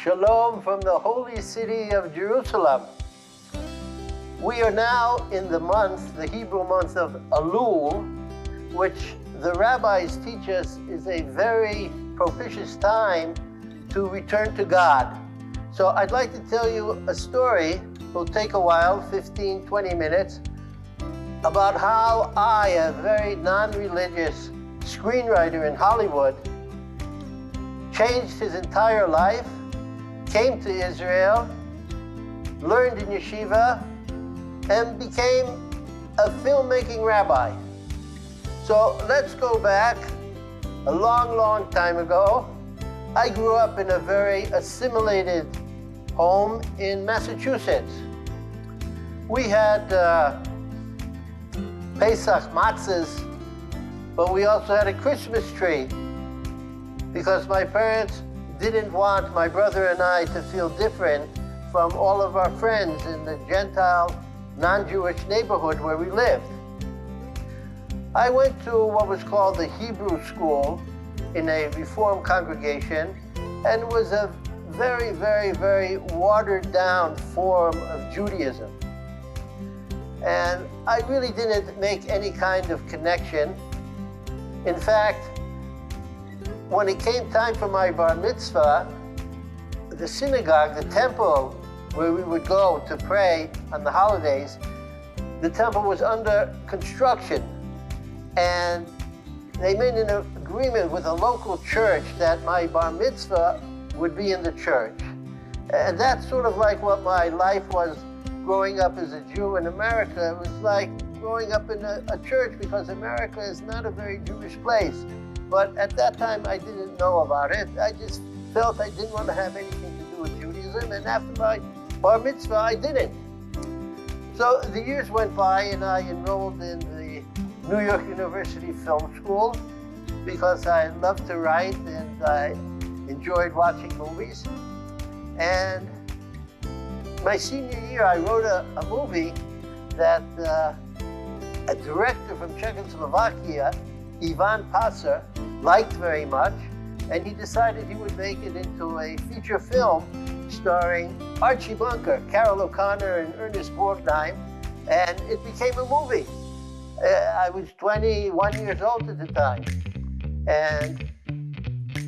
Shalom from the holy city of Jerusalem. We are now in the month, the Hebrew month of Elul, which the rabbis teach us is a very propitious time to return to God. So I'd like to tell you a story. It'll take a while, 15, 20 minutes, about how I, a very non-religious screenwriter in Hollywood, changed his entire life, came to Israel, learned in yeshiva, and became a filmmaking rabbi. So let's go back a long, long time ago. I grew up in a very assimilated home in Massachusetts. We had Pesach matzahs, but we also had a Christmas tree because my parents didn't want my brother and I to feel different from all of our friends in the Gentile, non-Jewish neighborhood where we lived. I went to what was called the Hebrew school in a Reform congregation, and it was a very, very, very watered down form of Judaism. And I really didn't make any kind of connection. In fact, when it came time for my bar mitzvah, the synagogue, the temple where we would go to pray on the holidays, the temple was under construction. And they made an agreement with a local church that my bar mitzvah would be in the church. And that's sort of like what my life was growing up as a Jew in America. It was like growing up in a church, because America is not a very Jewish place. But at that time, I didn't know about it. I just felt I didn't want to have anything to do with Judaism. And after my bar mitzvah, I didn't. So the years went by, and I enrolled in the New York University Film School because I loved to write and I enjoyed watching movies. And my senior year, I wrote a movie that a director from Czechoslovakia, Ivan Passer, liked very much, and he decided he would make it into a feature film starring Archie Bunker, Carol O'Connor, and Ernest Borgnine, and it became a movie. I was 21 years old at the time, and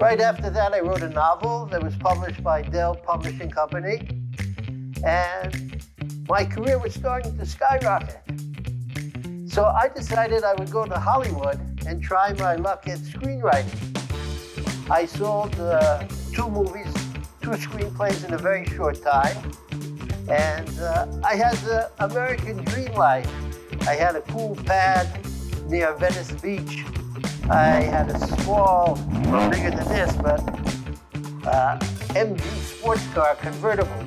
right after that I wrote a novel that was published by Dell Publishing Company, and my career was starting to skyrocket. So I decided I would go to Hollywood and try my luck at screenwriting. I sold 2 movies, 2 screenplays in a very short time. And I had the American dream life. I had a cool pad near Venice Beach. I had a small, bigger than this, but MG sports car convertible.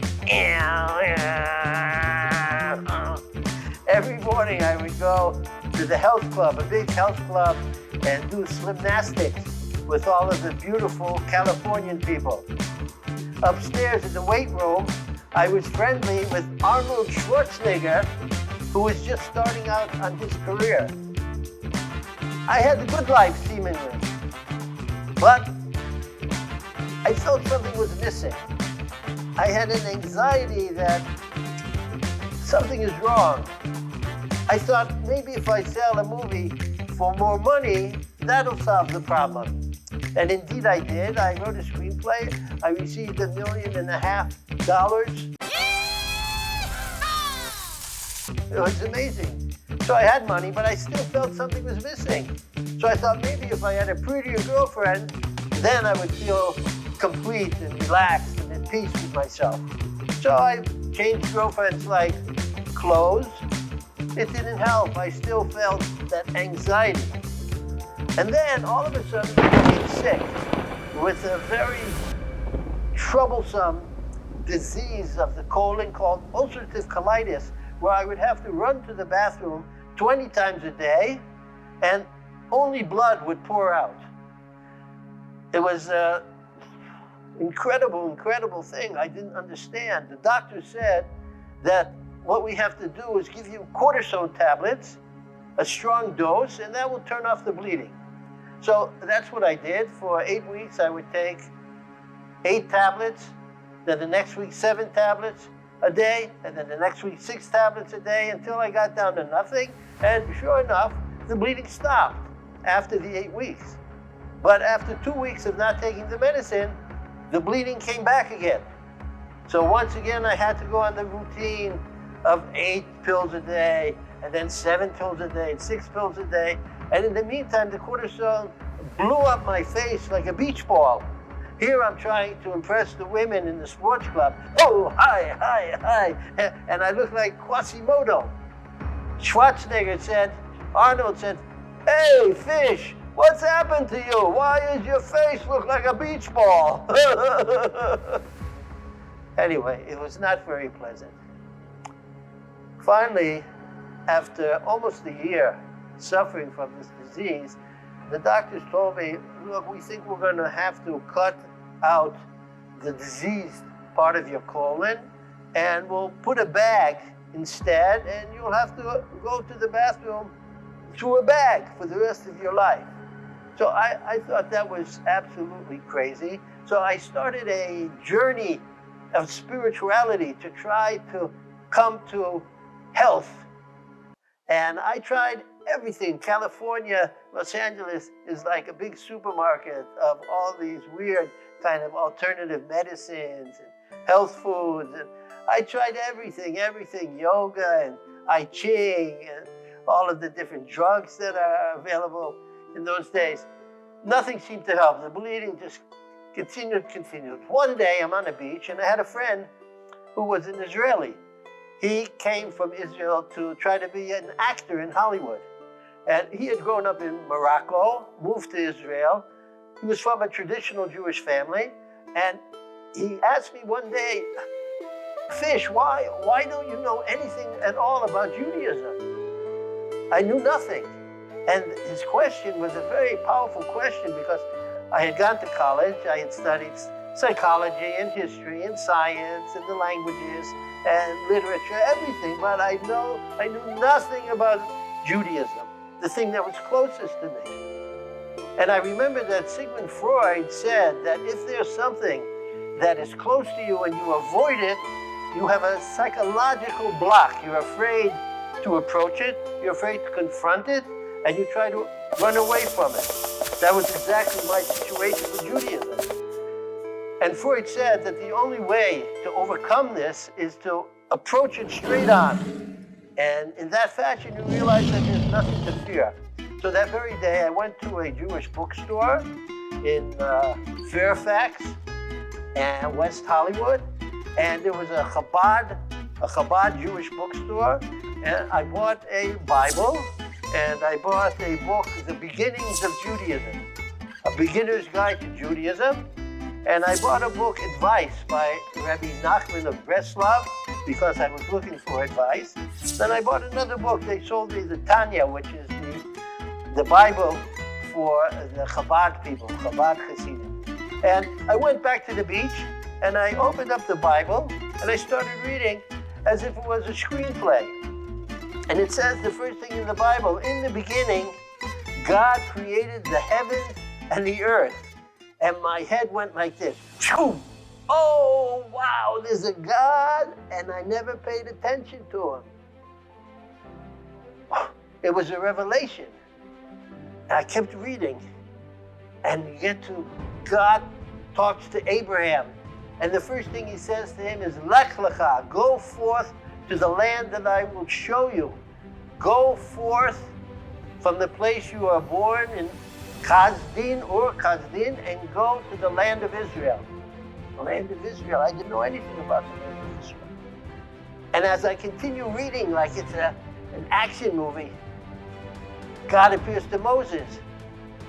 Every morning I would go to the health club, a big health club, and do gymnastics with all of the beautiful Californian people. Upstairs in the weight room, I was friendly with Arnold Schwarzenegger, who was just starting out on his career. I had the good life, seemingly, but I felt something was missing. I had an anxiety that something is wrong. I thought maybe if I sell a movie for more money, that'll solve the problem. And indeed I did. I wrote a screenplay. I received $1.5 million. It was amazing. So I had money, but I still felt something was missing. So I thought maybe if I had a prettier girlfriend, then I would feel complete and relaxed and at peace with myself. So I changed girlfriends like clothes. It didn't help. I still felt that anxiety. And then all of a sudden I became sick with a very troublesome disease of the colon called ulcerative colitis, where I would have to run to the bathroom 20 times a day and only blood would pour out. It was an incredible thing. I didn't understand. The doctor said that what we have to do is give you cortisone tablets, a strong dose, and that will turn off the bleeding. So that's what I did. For 8 weeks, I would take 8 tablets then the next week 7 tablets a day, and then the next week 6 tablets a day, until I got down to nothing. And sure enough, the bleeding stopped after the 8 weeks. But after 2 weeks of not taking the medicine, the bleeding came back again. So once again, I had to go on the routine of 8 pills a day, and then 7 pills a day, and 6 pills a day. And in the meantime, the cortisone blew up my face like a beach ball. Here I'm trying to impress the women in the sports club. Oh, hi, hi, hi. And I look like Quasimodo. Arnold said, "Hey, fish, what's happened to you? Why does your face look like a beach ball?" Anyway, it was not very pleasant. Finally, after almost a year suffering from this disease, the doctors told me, "Look, we think we're going to have to cut out the diseased part of your colon, and we'll put a bag instead, and you'll have to go to the bathroom through a bag for the rest of your life." So I thought that was absolutely crazy. So I started a journey of spirituality to try to come to health. And I tried everything. California, Los Angeles is like a big supermarket of all these weird kind of alternative medicines and health foods. And I tried everything, yoga and I Ching and all of the different drugs that are available in those days. Nothing seemed to help. The bleeding just continued. One day I'm on a beach and I had a friend who was an Israeli. He came from Israel to try to be an actor in Hollywood. And he had grown up in Morocco, moved to Israel. He was from a traditional Jewish family. And he asked me one day, "Fish, why don't you know anything at all about Judaism?" I knew nothing. And his question was a very powerful question because I had gone to college, I had studied psychology and history and science and the languages and literature, everything, but I knew nothing about Judaism, the thing that was closest to me. And I remember that Sigmund Freud said that if there's something that is close to you and you avoid it, you have a psychological block. You're afraid to approach it, you're afraid to confront it, and you try to run away from it. That was exactly my situation with Judaism. And Freud said that the only way to overcome this is to approach it straight on. And in that fashion, you realize that there's nothing to fear. So that very day, I went to a Jewish bookstore in Fairfax and West Hollywood, and there was a Chabad Jewish bookstore, and I bought a Bible, and I bought a book, The Beginnings of Judaism, A Beginner's Guide to Judaism, and I bought a book, Advice, by Rabbi Nachman of Breslov, because I was looking for advice. Then I bought another book. They sold me the Tanya, which is the Bible for the Chabad people, Chabad Hasidim. And I went back to the beach, and I opened up the Bible, and I started reading as if it was a screenplay. And it says the first thing in the Bible, in the beginning, God created the heavens and the earth. And my head went like this. Oh, wow, there's a God, and I never paid attention to him. It was a revelation. And I kept reading. And you get to, God talks to Abraham. And the first thing he says to him is, Lech lecha, go forth to the land that I will show you. Go forth from the place you are born in Kasdin, and go to the land of Israel. The land of Israel. I didn't know anything about the land of Israel. And as I continue reading like it's an action movie, God appears to Moses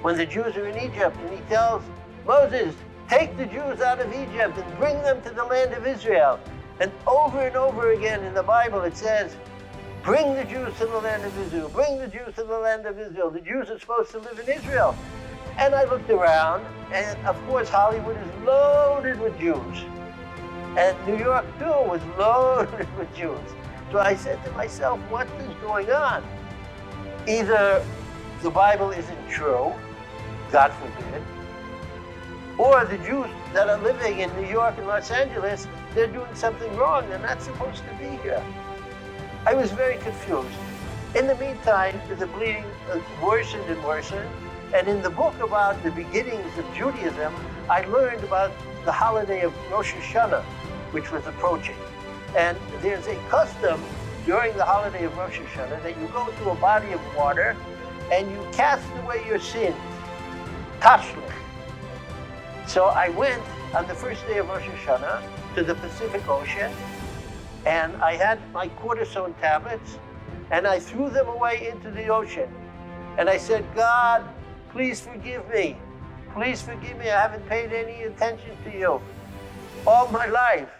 when the Jews are in Egypt, and he tells Moses, take the Jews out of Egypt and bring them to the land of Israel. And over again in the Bible it says, bring the Jews to the land of Israel, bring the Jews to the land of Israel. The Jews are supposed to live in Israel. And I looked around, and of course Hollywood is loaded with Jews. And New York too was loaded with Jews. So I said to myself, what is going on? Either the Bible isn't true, God forbid, Or the Jews that are living in New York and Los Angeles, they're doing something wrong. They're not supposed to be here. I was very confused. In the meantime, the bleeding worsened and worsened. And in the book about the beginnings of Judaism, I learned about the holiday of Rosh Hashanah, which was approaching. And there's a custom during the holiday of Rosh Hashanah that you go to a body of water and you cast away your sins. Tashlich. So I went on the first day of Rosh Hashanah to the Pacific Ocean, and I had my cortisone tablets, and I threw them away into the ocean. And I said, God, please forgive me. Please forgive me. I haven't paid any attention to you all my life.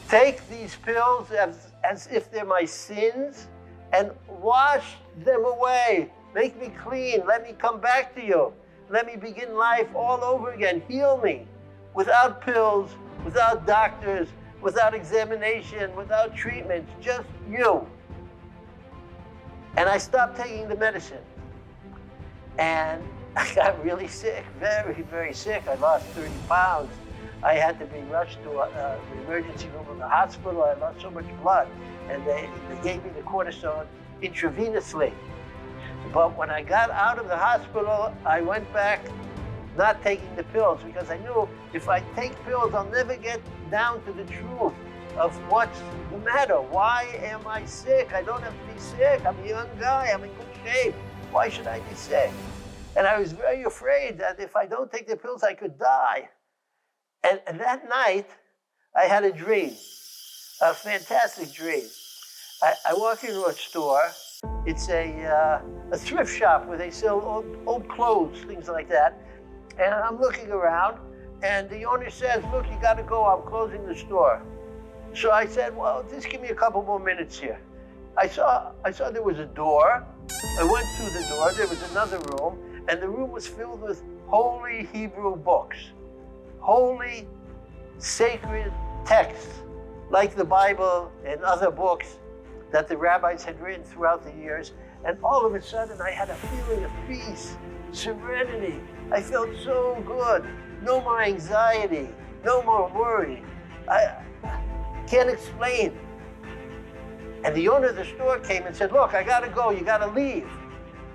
Take these pills as if they're my sins and wash them away. Make me clean. Let me come back to you. Let me begin life all over again. Heal me without pills, without doctors, without examination, without treatment, just you. And I stopped taking the medicine. And I got really sick, very, very sick. I lost 30 pounds. I had to be rushed to the emergency room of the hospital. I lost so much blood. And they gave me the cortisone intravenously. But when I got out of the hospital, I went back not taking the pills because I knew if I take pills, I'll never get down to the truth of what's the matter. Why am I sick? I don't have to be sick. I'm a young guy. I'm in good shape. Why should I be sick? And I was very afraid that if I don't take the pills, I could die. And that night, I had a dream, a fantastic dream. I walk into a store. It's a thrift shop where they sell old clothes, things like that. And I'm looking around, and the owner says, look, you got to go. I'm closing the store. So I said, well, just give me a couple more minutes here. I saw there was a door. I went through the door. There was another room, and the room was filled with holy Hebrew books, holy, sacred texts, like the Bible and other books that the rabbis had written throughout the years. And all of a sudden, I had a feeling of peace, serenity. I felt so good. No more anxiety, no more worry. I can't explain. And the owner of the store came and said, look, I gotta go, you gotta leave.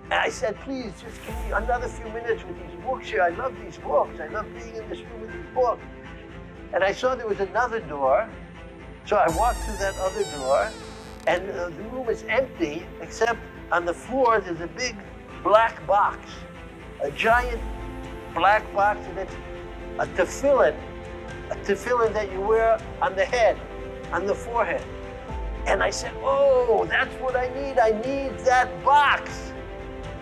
And I said, please, just give me another few minutes with these books here. I love these books. I love being in this room with these books. And I saw there was another door. So I walked through that other door, and the room is empty, except on the floor there's a big black box, a giant black box, and it's a tefillin that you wear on the head, on the forehead. And I said, oh, that's what I need that box.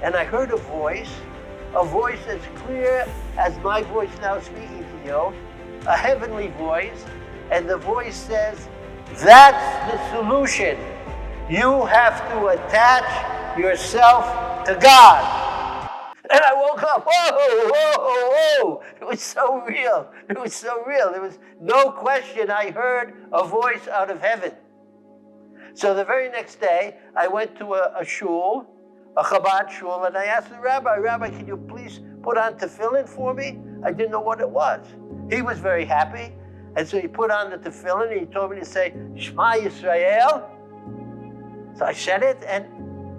And I heard a voice as clear as my voice now speaking to you, a heavenly voice, and the voice says, that's the solution. You have to attach yourself to God. And I woke up, whoa, whoa, whoa. It was so real. It was so real. There was no question. I heard a voice out of heaven. So the very next day, I went to a shul, a Chabad shul, and I asked the Rabbi, can you please put on tefillin for me? I didn't know what it was. He was very happy. And so he put on the tefillin, and he told me to say, Shema Yisrael. So I said it, and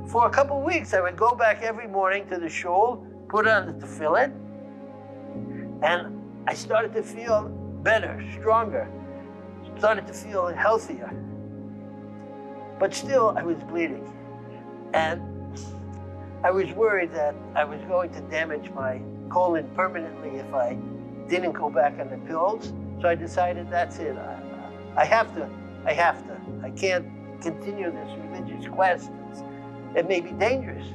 for a couple of weeks, I would go back every morning to the shul, put on the tefillin, and I started to feel better, stronger, started to feel healthier. But still, I was bleeding. And I was worried that I was going to damage my colon permanently if I didn't go back on the pills. So I decided that's it. I have to. I can't continue this religious quest. It may be dangerous.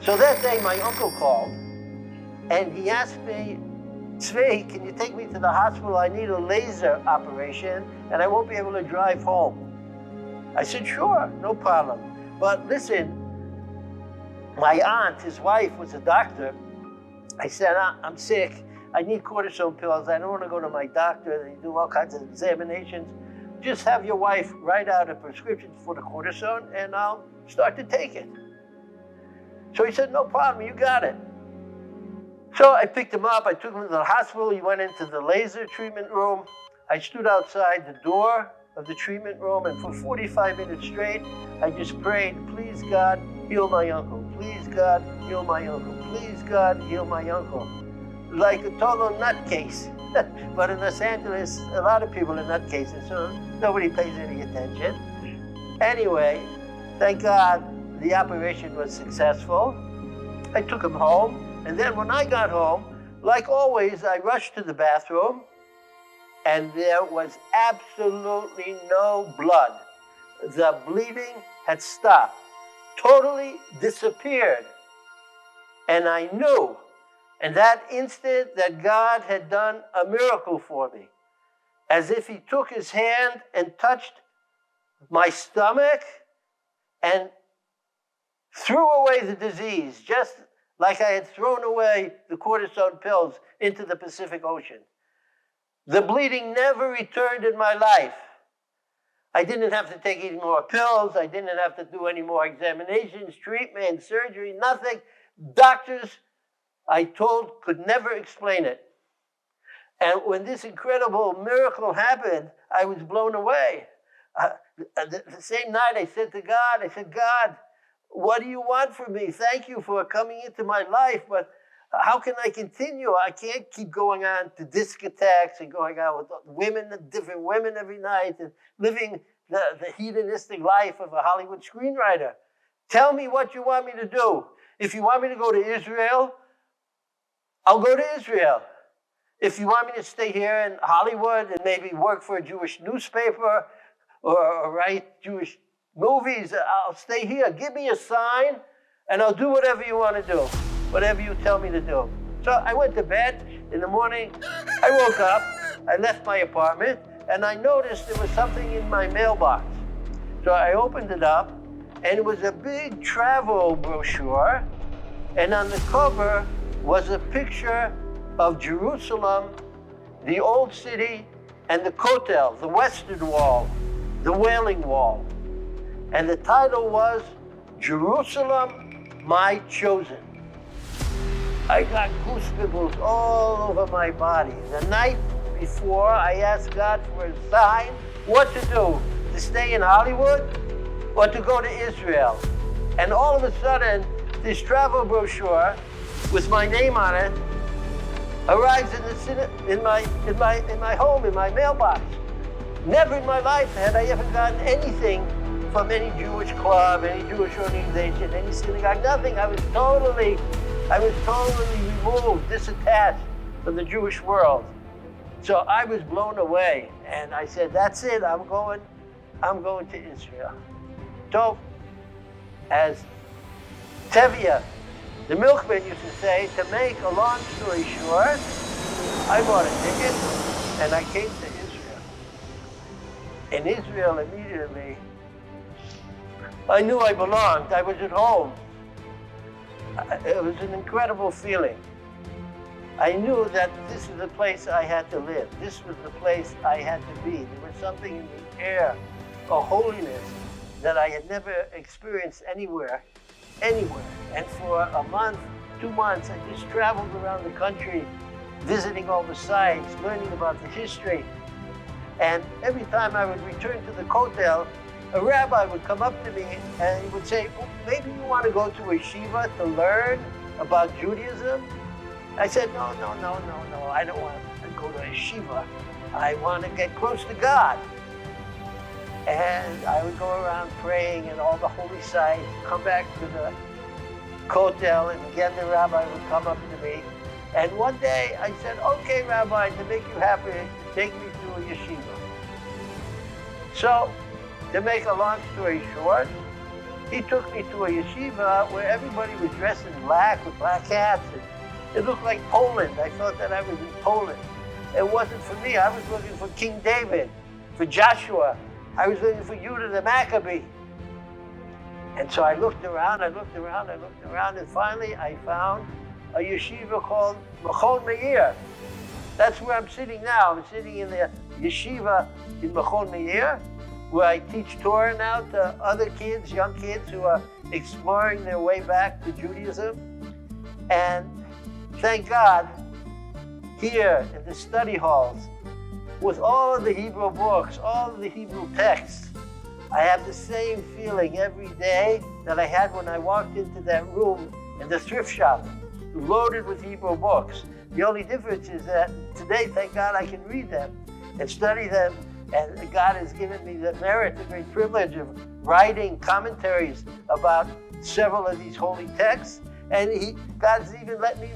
So that day, my uncle called, and he asked me, Tzvi, can you take me to the hospital? I need a laser operation, and I won't be able to drive home. I said, sure, no problem. But listen, my aunt, his wife, was a doctor. I said, I'm sick. I need cortisone pills. I don't want to go to my doctor. They do all kinds of examinations. Just have your wife write out a prescription for the cortisone, and I'll start to take it. So he said, no problem, you got it. So I picked him up, I took him to the hospital, he went into the laser treatment room. I stood outside the door of the treatment room, and for 45 minutes straight, I just prayed, please God, heal my uncle. Please God, heal my uncle. Please God, heal my uncle. Like a total nutcase. But in Los Angeles, a lot of people are nutcases, so nobody pays any attention. Anyway, thank God the operation was successful. I took him home, and then when I got home, like always, I rushed to the bathroom, and there was absolutely no blood. The bleeding had stopped, totally disappeared. And I knew in that instant that God had done a miracle for me, as if he took his hand and touched my stomach and threw away the disease, just like I had thrown away the cortisone pills into the Pacific Ocean. The bleeding never returned in my life. I didn't have to take any more pills. I didn't have to do any more examinations, treatment, surgery, nothing. Doctors, I told, could never explain it. And when this incredible miracle happened, I was blown away. The same night I said to God, God, what do you want from me? Thank you for coming into my life, but how can I continue? I can't keep going on to discotheques and going out with women, different women every night, and living the hedonistic life of a Hollywood screenwriter. Tell me what you want me to do. If you want me to go to Israel, I'll go to Israel. If you want me to stay here in Hollywood and maybe work for a Jewish newspaper or write Jewish movies, I'll stay here. Give me a sign and I'll do whatever you want to do, whatever you tell me to do. So I went to bed. In the morning, I woke up, I left my apartment, and I noticed there was something in my mailbox. So I opened it up, and it was a big travel brochure, and on the cover was a picture of Jerusalem, the old city, and the Kotel, the Western Wall, the Wailing Wall. And the title was, Jerusalem, My Chosen. I got goosebumps all over my body. The night before, I asked God for a sign, what to do, to stay in Hollywood or to go to Israel. And all of a sudden, this travel brochure with my name on it arrives in my home, in my mailbox. Never in my life had I ever gotten anything from any Jewish club, any Jewish organization, any synagogue, nothing. I was totally removed, disattached from the Jewish world. So I was blown away, and I said, that's it, I'm going to Israel. So, as Tevye, the milkman, used to say, to make a long story short, I bought a ticket, and I came to Israel. In Israel, immediately, I knew I belonged. I was at home. It was an incredible feeling. I knew that this is the place I had to live. This was the place I had to be. There was something in the air, a holiness that I had never experienced anywhere. And for a month, 2 months, I just traveled around the country, visiting all the sites, learning about the history. And every time I would return to the Kotel, a rabbi would come up to me and he would say, well, maybe you want to go to a yeshiva to learn about Judaism? I said, no, I don't want to go to a yeshiva. I want to get close to God. And I would go around praying in all the holy sites, come back to the Kotel, and again the rabbi would come up to me. And one day I said, okay, Rabbi, to make you happy, take me to a yeshiva. So, to make a long story short, he took me to a yeshiva where everybody was dressed in black with black hats. And it looked like Poland. I thought that I was in Poland. It wasn't for me. I was looking for King David, for Joshua. I was looking for Judah the Maccabee. And so I looked around, and finally I found a yeshiva called Machon Meir. That's where I'm sitting now. I'm sitting in the yeshiva in Machon Meir, where I teach Torah now to other kids, young kids who are exploring their way back to Judaism. And thank God, here in the study halls, with all of the Hebrew books, all of the Hebrew texts, I have the same feeling every day that I had when I walked into that room in the thrift shop, loaded with Hebrew books. The only difference is that today, thank God, I can read them and study them, and God has given me the merit, the great privilege of writing commentaries about several of these holy texts, and God's even let me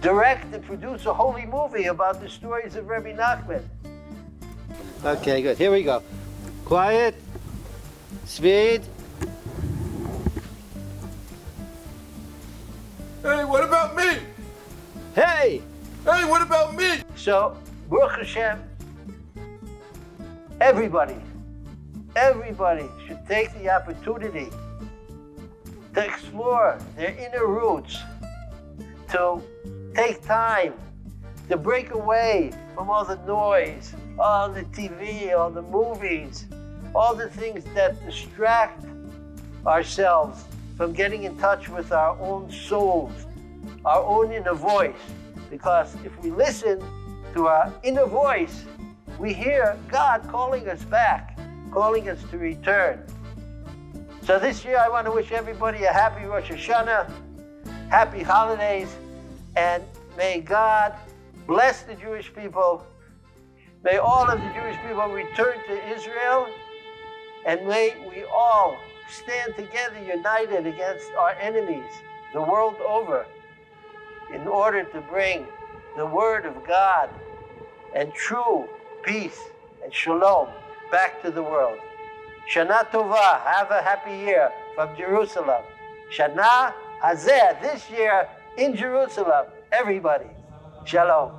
direct and produce a holy movie about the stories of Rebbe Nachman. Okay, good. Here we go. Quiet. Speed. Hey, what about me? Hey! Hey, what about me? So, Baruch Hashem, everybody should take the opportunity to explore their inner roots, to take time to break away from all the noise, all the TV, all the movies, all the things that distract ourselves from getting in touch with our own souls, our own inner voice. Because if we listen to our inner voice, we hear God calling us back, calling us to return. So this year I want to wish everybody a happy Rosh Hashanah, happy holidays, and may God bless the Jewish people. May all of the Jewish people return to Israel, and may we all stand together united against our enemies the world over in order to bring the word of God and true peace and shalom back to the world. Shana Tova, have a happy year from Jerusalem. Shana Hazeh, this year in Jerusalem, everybody. Shalom.